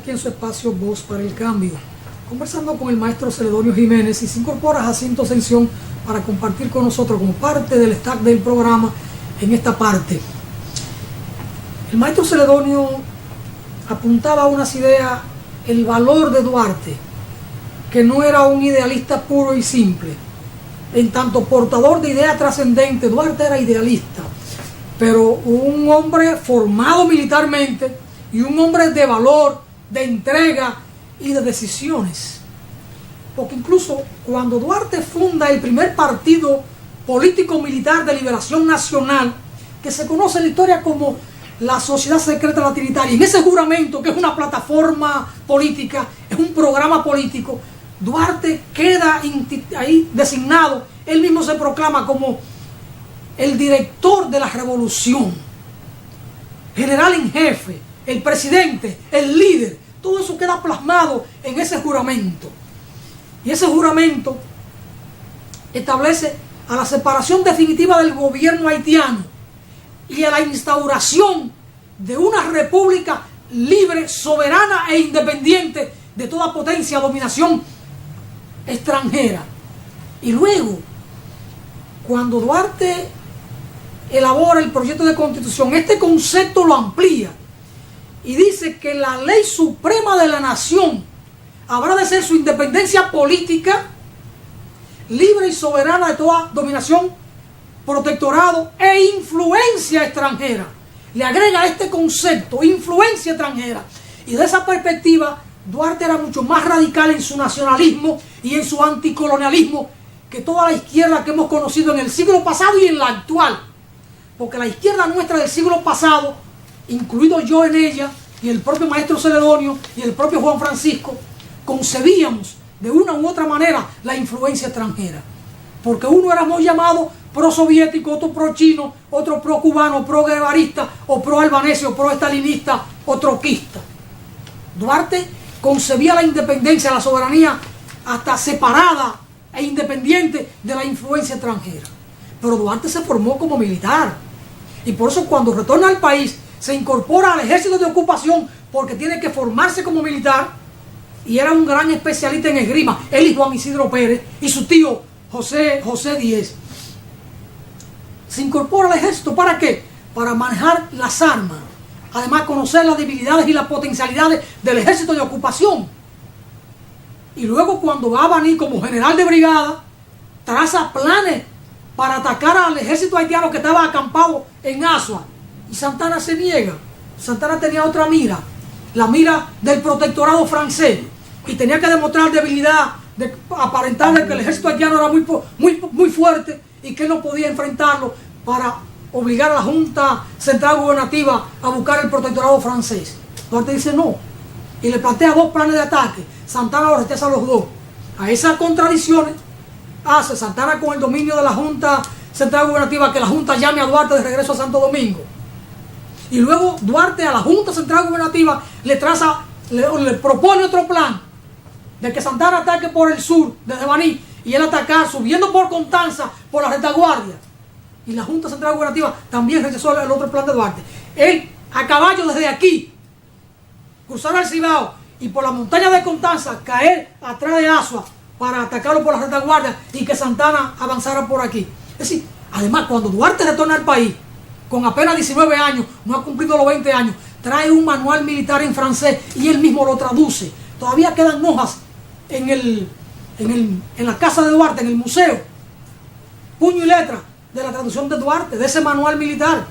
aquí en su espacio Voz para el Cambio, conversando con el maestro Celedonio Jiménez, y se incorpora Jacinto Ascensión para compartir con nosotros como parte del staff del programa en esta parte. El maestro Celedonio apuntaba a unas ideas, el valor de Duarte, que no era un idealista puro y simple. En tanto portador de ideas trascendentes, Duarte era idealista, pero un hombre formado militarmente y un hombre de valor, de entrega y de decisiones. Porque incluso cuando Duarte funda el primer partido político-militar de liberación nacional, que se conoce en la historia como la Sociedad Secreta Latinitaria, en ese juramento, que es una plataforma política, es un programa político, Duarte queda ahí designado, él mismo se proclama como el director de la revolución, general en jefe, el presidente, el líder. Todo eso queda plasmado en ese juramento. Y ese juramento establece a la separación definitiva del gobierno haitiano y a la instauración de una república libre, soberana e independiente de toda potencia, dominación extranjera. Y luego, cuando Duarte elabora el proyecto de constitución, este concepto lo amplía y dice que la ley suprema de la nación habrá de ser su independencia política, libre y soberana de toda dominación, protectorado e influencia extranjera. Le agrega este concepto, influencia extranjera. Y de esa perspectiva, Duarte era mucho más radical en su nacionalismo y en su anticolonialismo que toda la izquierda que hemos conocido en el siglo pasado y en la actual. Porque la izquierda nuestra del siglo pasado, incluido yo en ella, y el propio maestro Celedonio y el propio Juan Francisco, concebíamos de una u otra manera la influencia extranjera. Porque uno éramos llamados pro-soviético, otro pro-chino, otro pro-cubano, pro-guevarista, o pro-albanese, o pro-estalinista, o troquista. Duarte concebía la independencia, la soberanía, hasta separada e independiente de la influencia extranjera. Pero Duarte se formó como militar. Y por eso cuando retorna al país, se incorpora al ejército de ocupación porque tiene que formarse como militar. Y era un gran especialista en esgrima, él y Juan Isidro Pérez, y su tío José Díez. Se incorpora al ejército, ¿para qué? Para manejar las armas. Además, conocer las debilidades y las potencialidades del ejército de ocupación. Y luego, cuando va a venir como general de brigada, traza planes para atacar al ejército haitiano que estaba acampado en Azua. Y Santana se niega. Santana tenía otra mira, la mira del protectorado francés. Y tenía que demostrar debilidad, de aparentarle que el ejército haitiano era muy fuerte y que no podía enfrentarlo para obligar a la Junta Central Gubernativa a buscar el protectorado francés. Duarte dice no. Y le plantea dos planes de ataque. Santana lo rechaza los dos. A esas contradicciones hace Santana con el dominio de la Junta Central Gubernativa que la Junta llame a Duarte de regreso a Santo Domingo. Y luego Duarte a la Junta Central Gubernativa le propone otro plan de que Santana ataque por el sur, desde Baní, y él atacar subiendo por Constanza, por la retaguardia. Y la Junta Central Gubernativa también rechazó el otro plan de Duarte. Él, a caballo desde aquí, cruzar al Cibao y por la montaña de Constanza, caer atrás de Azua para atacarlo por la retaguardia y que Santana avanzara por aquí. Es decir, además, cuando Duarte retorna al país, con apenas 19 años, no ha cumplido los 20 años, trae un manual militar en francés y él mismo lo traduce. Todavía quedan hojas en la casa de Duarte, en el museo, puño y letra de la traducción de Duarte, de ese manual militar,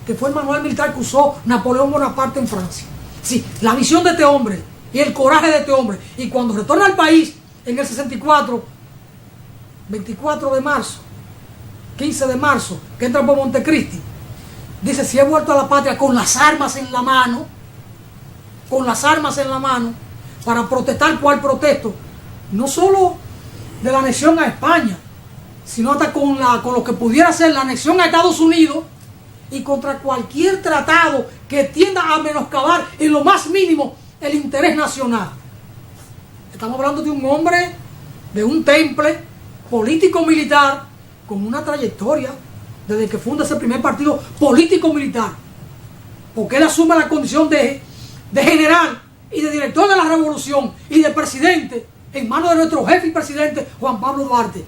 que fue el manual militar que usó Napoleón Bonaparte en Francia. Sí, la visión de este hombre y el coraje de este hombre. Y cuando retorna al país en el 64, 24 de marzo, 15 de marzo, que entra por Montecristi, dice: si he vuelto a la patria con las armas en la mano, para protestar, ¿cuál protesto? No solo de la anexión a España, sino hasta con lo que pudiera ser la anexión a Estados Unidos y contra cualquier tratado que tienda a menoscabar en lo más mínimo el interés nacional. Estamos hablando de un hombre, de un temple político-militar con una trayectoria desde que funda ese primer partido político-militar, porque él asume la condición de general y de director de la revolución y de presidente en manos de nuestro jefe y presidente Juan Pablo Duarte.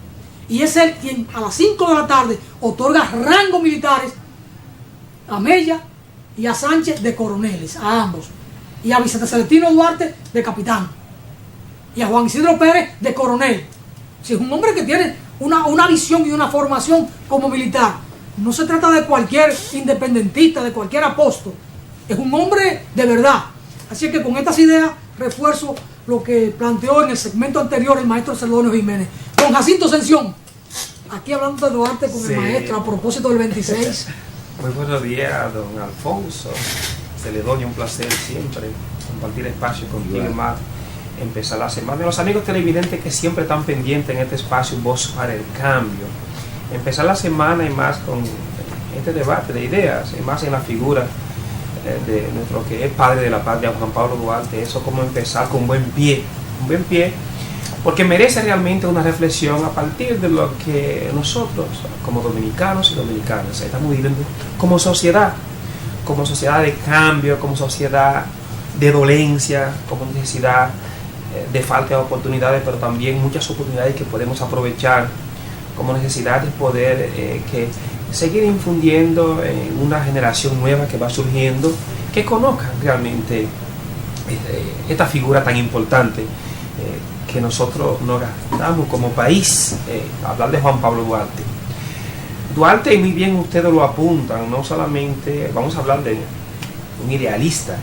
Y es él quien a las 5 de la tarde otorga rangos militares a Mella y a Sánchez de coroneles, a ambos. Y a Vicente Celestino Duarte de capitán. Y a Juan Isidro Pérez de coronel. Si es un hombre que tiene una visión y una formación como militar. No se trata de cualquier independentista, de cualquier apóstol. Es un hombre de verdad. Así que con estas ideas refuerzo lo que planteó en el segmento anterior el maestro Celedonio Jiménez. Don Jacinto Ascensión, aquí hablando de Duarte con el maestro a propósito del 26. Muy buenos días, don Alfonso. Celedonio, un placer siempre compartir espacio contigo, más empezar la semana. Y los amigos televidentes que siempre están pendientes en este espacio Voz para el Cambio. Empezar la semana y más con este debate de ideas, y más en la figura de nuestro que es padre de la patria, Juan Pablo Duarte. Eso como empezar con un buen pie, porque merece realmente una reflexión a partir de lo que nosotros, como dominicanos y dominicanas, estamos viviendo como sociedad de cambio, como sociedad de dolencia, como necesidad de falta de oportunidades, pero también muchas oportunidades que podemos aprovechar, como necesidad de poder seguir infundiendo en una generación nueva que va surgiendo, que conozcan realmente esta figura tan importante que nosotros nos gastamos como país, hablar de Juan Pablo Duarte. Duarte, y muy bien ustedes lo apuntan, no solamente, vamos a hablar de un idealista,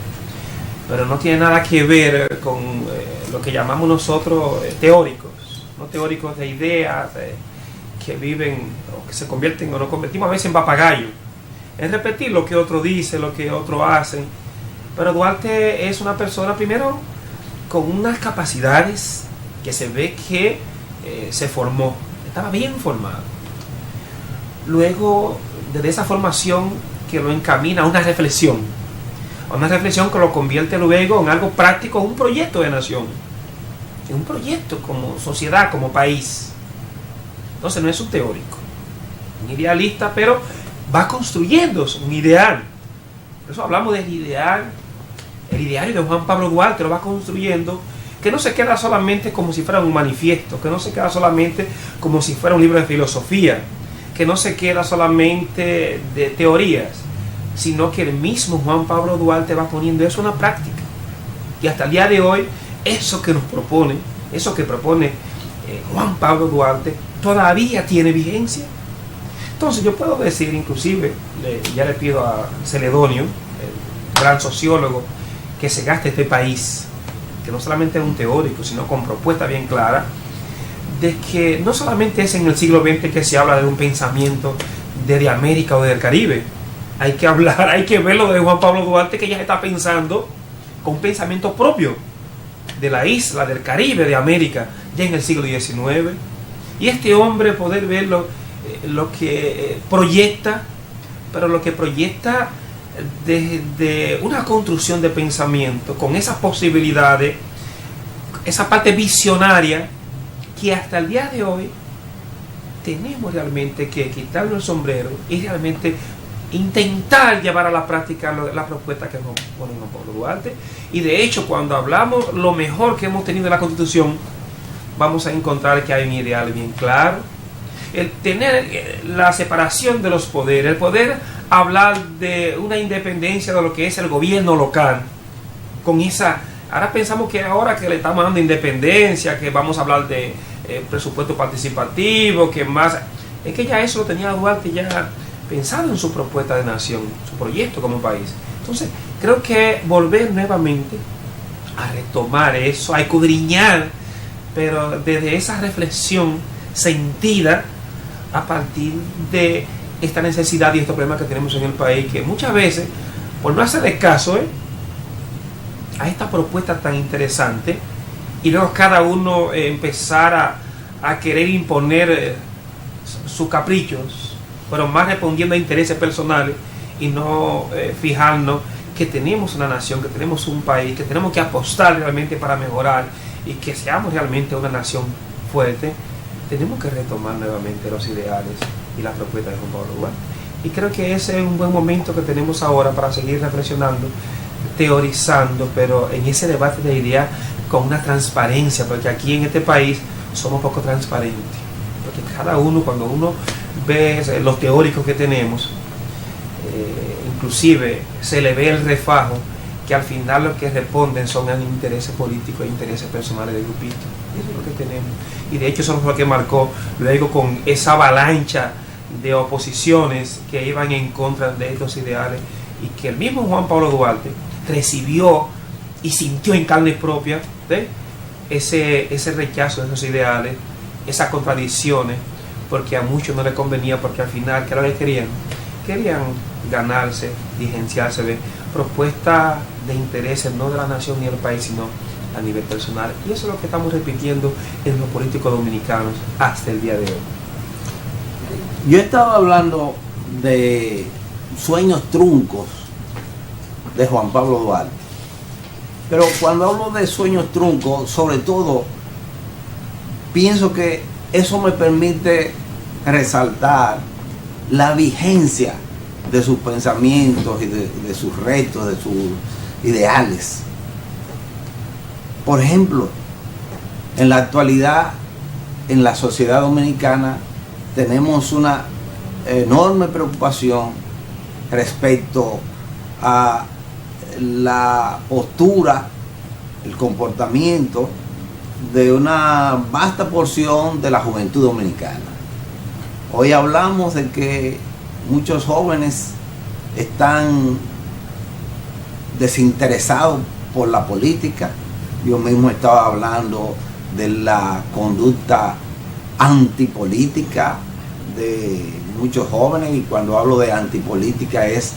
pero no tiene nada que ver con lo que llamamos nosotros teóricos, no teóricos de ideas, que viven o que se convierten o nos convertimos a veces en papagayos, en repetir lo que otro dice, lo que otros hacen. Pero Duarte es una persona, primero, con unas capacidades que se ve que se formó, estaba bien formado. Luego, desde esa formación que lo encamina a una reflexión que lo convierte luego en algo práctico, un proyecto de nación, en un proyecto como sociedad, como país. Entonces no es un teórico, un idealista, pero va construyendo un ideal. Por eso hablamos del ideal, el ideario de Juan Pablo Duarte lo va construyendo, que no se queda solamente como si fuera un manifiesto, que no se queda solamente como si fuera un libro de filosofía, que no se queda solamente de teorías, sino que el mismo Juan Pablo Duarte va poniendo eso en la práctica. Y hasta el día de hoy, eso que nos propone, eso que propone Juan Pablo Duarte, todavía tiene vigencia. Entonces yo puedo decir, inclusive, ya le pido a Celedonio, el gran sociólogo, que se gaste este país, que no solamente es un teórico, sino con propuesta bien clara, de que no solamente es en el siglo XX que se habla de un pensamiento desde América o del Caribe. Hay que hablar, hay que ver lo de Juan Pablo Duarte, que ya está pensando con un pensamiento propio de la isla, del Caribe, de América, ya en el siglo XIX. Y este hombre poder ver lo que proyecta, pero lo que proyecta desde una construcción de pensamiento, con esas posibilidades, esa parte visionaria, que hasta el día de hoy tenemos realmente que quitarnos el sombrero y realmente intentar llevar a la práctica la propuesta que nos pone Juan Pablo Duarte. Y de hecho, cuando hablamos lo mejor que hemos tenido en la Constitución, vamos a encontrar que hay un ideal bien claro, el tener la separación de los poderes, el poder hablar de una independencia de lo que es el gobierno local, con esa. Ahora pensamos que ahora que le estamos dando independencia, que vamos a hablar de presupuesto participativo, que más. Es que ya eso lo tenía Duarte ya pensado en su propuesta de nación, su proyecto como país. Entonces, creo que volver nuevamente a retomar eso, a escudriñar, pero desde esa reflexión sentida a partir de esta necesidad y estos problemas que tenemos en el país, que muchas veces, por no hacerle caso, a esta propuesta tan interesante, y luego cada uno empezar a querer imponer sus caprichos, pero más respondiendo a intereses personales y no fijarnos que tenemos una nación, que tenemos un país, que tenemos que apostar realmente para mejorar y que seamos realmente una nación fuerte. Tenemos que retomar nuevamente los ideales y las propuestas de Juan Pablo Duarte. Y creo que ese es un buen momento que tenemos ahora para seguir reflexionando teorizando, pero en ese debate de ideas con una transparencia, porque aquí en este país somos poco transparentes, porque cada uno, cuando uno ve los teóricos que tenemos, inclusive se le ve el refajo, que al final lo que responden son intereses políticos e intereses personales de grupitos. Eso es lo que tenemos. Y de hecho eso es lo que marcó luego con esa avalancha de oposiciones que iban en contra de estos ideales, y que el mismo Juan Pablo Duarte recibió y sintió en carne propia ese rechazo de esos ideales, esas contradicciones, porque a muchos no les convenía, porque al final, ¿qué era lo que querían? Querían ganarse, diligenciarse de propuestas de intereses no de la nación ni del país, sino a nivel personal. Y eso es lo que estamos repitiendo en los políticos dominicanos hasta el día de hoy. Yo estaba hablando de sueños truncos de Juan Pablo Duarte, pero cuando hablo de sueños truncos, sobre todo pienso que eso me permite resaltar la vigencia de sus pensamientos y de sus retos, de sus ideales. Por ejemplo, en la actualidad, en la sociedad dominicana, tenemos una enorme preocupación respecto a la postura, el comportamiento de una vasta porción de la juventud dominicana. Hoy hablamos de que muchos jóvenes están desinteresados por la política. Yo mismo estaba hablando de la conducta antipolítica de muchos jóvenes, y cuando hablo de antipolítica es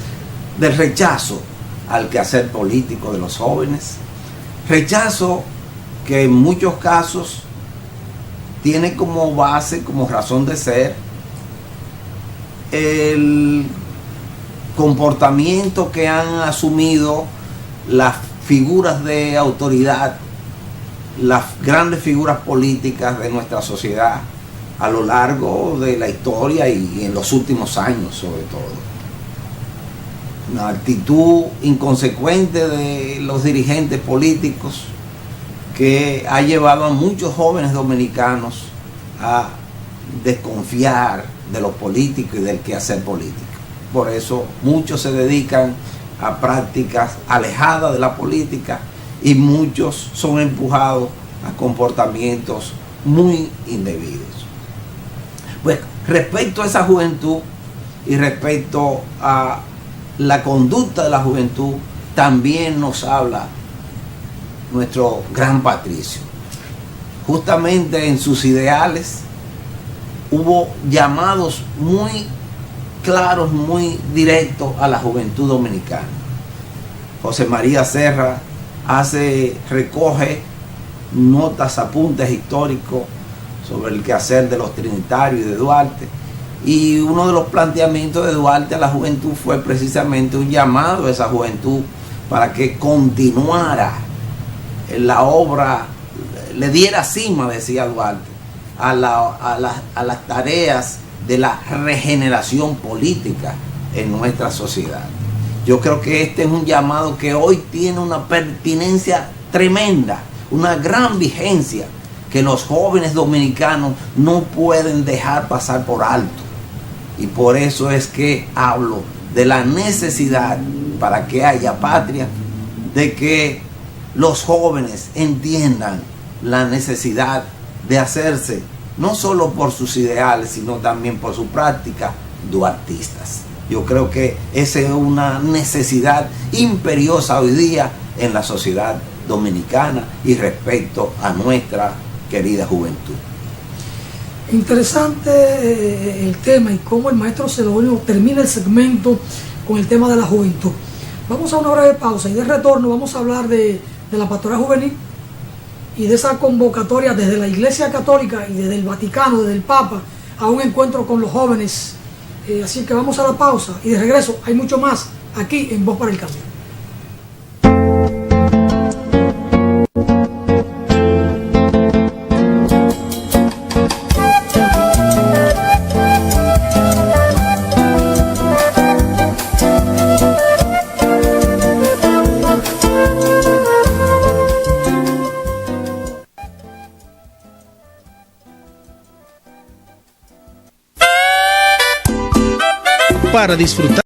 del rechazo al quehacer político de los jóvenes. Rechazo que en muchos casos tiene como base, como razón de ser, el comportamiento que han asumido las figuras de autoridad, las grandes figuras políticas de nuestra sociedad a lo largo de la historia y en los últimos años sobre todo. Una actitud inconsecuente de los dirigentes políticos que ha llevado a muchos jóvenes dominicanos a desconfiar de los políticos y del quehacer político. Por eso muchos se dedican a prácticas alejadas de la política y muchos son empujados a comportamientos muy indebidos. Pues respecto a esa juventud y respecto a la conducta de la juventud, también nos habla nuestro gran Patricio. Justamente en sus ideales hubo llamados muy claros, muy directos a la juventud dominicana. José María Serra recoge notas, apuntes históricos sobre el quehacer de los trinitarios y de Duarte, y uno de los planteamientos de Duarte a la juventud fue precisamente un llamado a esa juventud para que continuara la obra, le diera cima, decía Duarte, a las tareas de la regeneración política en nuestra sociedad. Yo creo que este es un llamado que hoy tiene una pertinencia tremenda, una gran vigencia, que los jóvenes dominicanos no pueden dejar pasar por alto. Y por eso es que hablo de la necesidad, para que haya patria, de que los jóvenes entiendan la necesidad de hacerse, no solo por sus ideales, sino también por su práctica, duartistas. Yo creo que esa es una necesidad imperiosa hoy día en la sociedad dominicana y respecto a nuestra querida juventud. Interesante el tema y cómo el maestro Sedonio termina el segmento con el tema de la juventud. Vamos a una breve pausa y de retorno vamos a hablar de la pastoral juvenil y de esa convocatoria desde la Iglesia Católica y desde el Vaticano, desde el Papa, a un encuentro con los jóvenes. Así que vamos a la pausa y de regreso hay mucho más aquí en Voz para el Cambio. para disfrutar.